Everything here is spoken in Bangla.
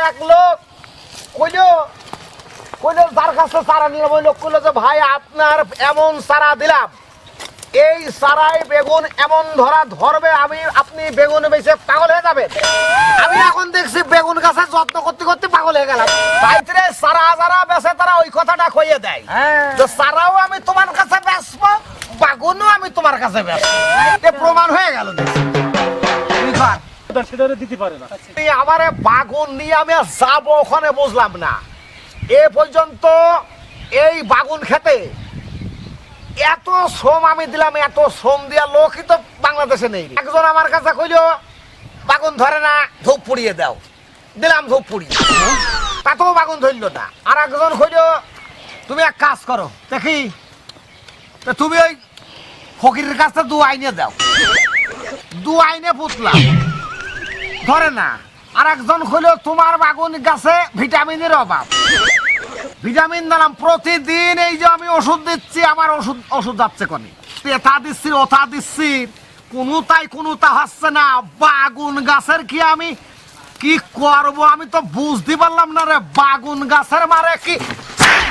এক লোক কইলো যার কাছে চারা নিলাম ওই লোক কইলো যে ভাই আপনার এমন চারা দিলাম, এই চারাই বেগুন এমন ধরবে আপনি বেগুন বেঁচে পাগল হয়ে যাবেন। আমি এখন দেখছি বেগুন গাছের যত্ন করতে করতে পাগল হয়ে গেলাম। ভাইরে চারা যারা বেচে তারা ওই কথাটা কইয়ে দেয় যে চারাও আমি তোমার কাছে বেচবো, বাগুনও আমি তোমার কাছে বেচবো। প্রমাণ হয়ে গেল। আমারে বাগুন নিয়ে আমি যাবো ওখানে বুঝলাম না। এ পর্যন্ত এই বাগুন খেতে এত শ্রম আমি দিলাম, এত শ্রম দিয়া লোকই তো বাংলাদেশে নেই। একজন আমার কাছে কইল বাগুন ধরে না, ধূপ পুড়িয়ে দাও, দিলাম ধূপ পুড়িয়ে, তাতেও বাগুন ধরল না। আর একজন কইল তুমি এক কাজ করো দেখি, তুমি ওই ফকিরের কাছে 2 আইনে দাও, 2 আইনে পুতলাম, ধরে না। আর একজন কইল তোমার বাগুন গাছে ভিটামিনের অভাব, ভিটামিন দিলাম। প্রতিদিন এই যে আমি ওষুধ দিচ্ছি, আমার ওষুধ যাচ্ছে কোনে, এটা দিচ্ছি ওটা দিচ্ছি, কোনোটা হচ্ছে না। বাগুন গাছের কি আমি কি করব আমি তো বুঝতে পারলাম না রে। বাগুন গাছের মারে কি